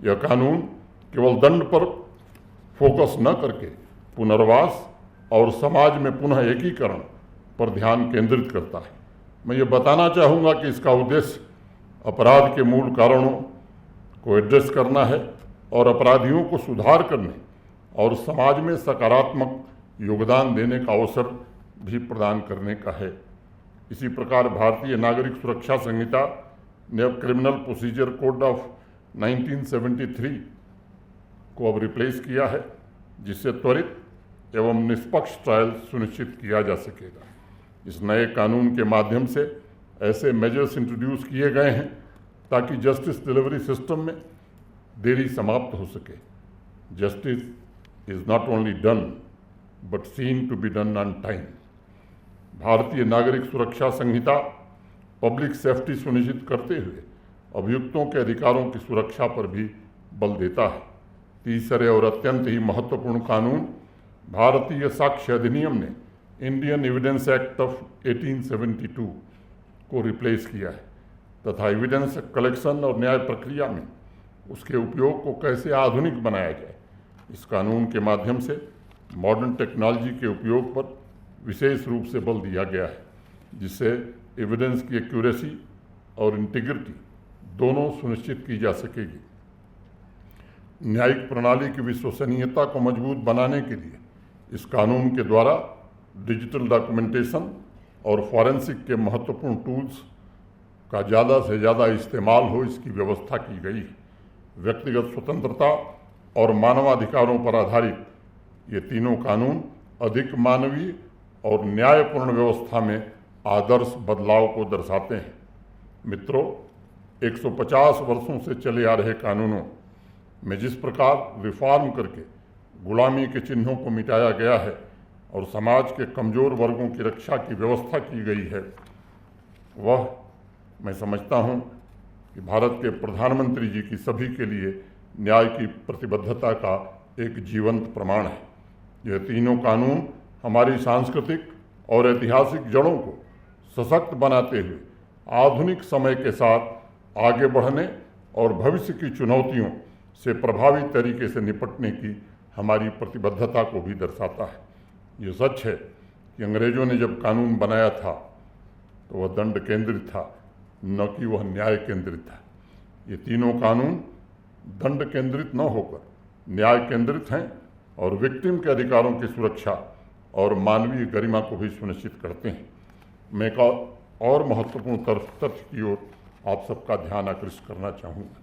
यह कानून केवल दंड पर फोकस न करके पुनर्वास और समाज में पुनः एकीकरण पर ध्यान केंद्रित करता है। मैं ये बताना चाहूँगा कि इसका उद्देश्य अपराध के मूल कारणों को एड्रेस करना है और अपराधियों को सुधार करने और समाज में सकारात्मक योगदान देने का अवसर भी प्रदान करने का है। इसी प्रकार भारतीय नागरिक सुरक्षा संहिता ने अब क्रिमिनल प्रोसीजर कोड ऑफ 1973 को अब रिप्लेस किया है, जिससे त्वरित एवं निष्पक्ष ट्रायल सुनिश्चित किया जा सकेगा। इस नए कानून के माध्यम से ऐसे मेजर्स इंट्रोड्यूस किए गए हैं ताकि जस्टिस डिलीवरी सिस्टम में देरी समाप्त हो सके। Justice is not only done but seen to be done on time. भारतीय नागरिक सुरक्षा संहिता पब्लिक सेफ्टी सुनिश्चित करते हुए अभियुक्तों के अधिकारों की सुरक्षा पर भी बल देता है। तीसरे और अत्यंत ही महत्वपूर्ण कानून भारतीय साक्ष्य अधिनियम ने इंडियन एविडेंस एक्ट ऑफ 1872 को रिप्लेस किया है तथा एविडेंस कलेक्शन और न्याय प्रक्रिया में उसके उपयोग को कैसे आधुनिक बनाया जाए। इस कानून के माध्यम से मॉडर्न टेक्नोलॉजी के उपयोग पर विशेष रूप से बल दिया गया है, जिससे एविडेंस की एक्यूरेसी और इंटीग्रिटी दोनों सुनिश्चित की जा सकेगी। न्यायिक प्रणाली की विश्वसनीयता को मजबूत बनाने के लिए इस कानून के द्वारा डिजिटल डॉक्यूमेंटेशन और फॉरेंसिक के महत्वपूर्ण टूल्स का ज़्यादा से ज़्यादा इस्तेमाल हो, इसकी व्यवस्था की गई है। व्यक्तिगत स्वतंत्रता और मानवाधिकारों पर आधारित ये तीनों कानून अधिक मानवीय और न्यायपूर्ण व्यवस्था में आदर्श बदलाव को दर्शाते हैं। मित्रों, 150 वर्षों से चले आ रहे कानूनों में जिस प्रकार रिफॉर्म करके गुलामी के चिन्हों को मिटाया गया है और समाज के कमज़ोर वर्गों की रक्षा की व्यवस्था की गई है, वह मैं समझता हूँ कि भारत के प्रधानमंत्री जी की सभी के लिए न्याय की प्रतिबद्धता का एक जीवंत प्रमाण है। यह तीनों कानून हमारी सांस्कृतिक और ऐतिहासिक जड़ों को सशक्त बनाते हुए आधुनिक समय के साथ आगे बढ़ने और भविष्य की चुनौतियों से प्रभावी तरीके से निपटने की हमारी प्रतिबद्धता को भी दर्शाता है। ये सच है कि अंग्रेज़ों ने जब कानून बनाया था तो वह दंड केंद्रित था, न कि वह न्याय केंद्रित था। ये तीनों कानून दंड केंद्रित न होकर न्याय केंद्रित हैं और विक्टिम के अधिकारों की सुरक्षा और मानवीय गरिमा को भी सुनिश्चित करते हैं। मैं एक और महत्वपूर्ण तथ्य की ओर आप सबका ध्यान आकृष्ट करना चाहूँगा।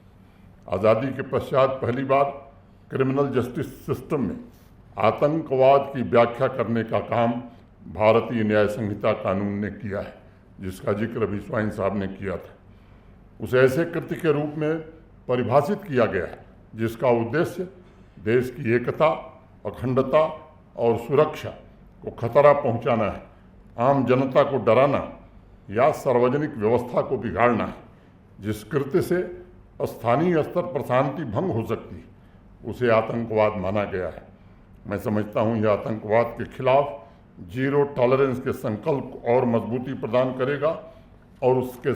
आज़ादी के पश्चात पहली बार क्रिमिनल जस्टिस सिस्टम में आतंकवाद की व्याख्या करने का काम भारतीय न्याय संहिता कानून ने किया है, जिसका जिक्र अभी स्वाइन साहब ने किया था। उसे ऐसे कृत्य के रूप में परिभाषित किया गया है जिसका उद्देश्य देश की एकता, अखंडता और सुरक्षा को खतरा पहुंचाना है, आम जनता को डराना या सार्वजनिक व्यवस्था को बिगाड़ना है। जिस कृत्य से स्थानीय स्तर पर शांति भंग हो सकती है उसे आतंकवाद माना गया है। मैं समझता हूँ यह आतंकवाद के खिलाफ जीरो टॉलरेंस के संकल्प को और मजबूती प्रदान करेगा और उसके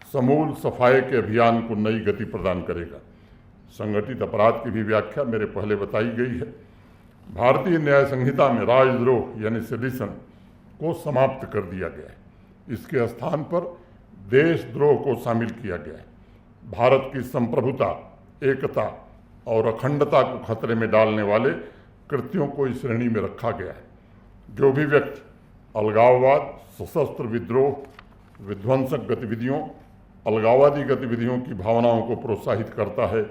समूल सफाई के अभियान को नई गति प्रदान करेगा। संगठित अपराध की भी व्याख्या मेरे पहले बताई गई है। भारतीय न्याय संहिता में राजद्रोह यानी सेडिशन को समाप्त कर दिया गया है। इसके स्थान पर देशद्रोह को शामिल किया गया है। भारत की संप्रभुता, एकता और अखंडता को खतरे में डालने वाले कृत्यों को इस श्रेणी में रखा गया है। जो भी व्यक्ति अलगाववाद, सशस्त्र विद्रोह, विध्वंसक गतिविधियों, अलगाववादी गतिविधियों की भावनाओं को प्रोत्साहित करता है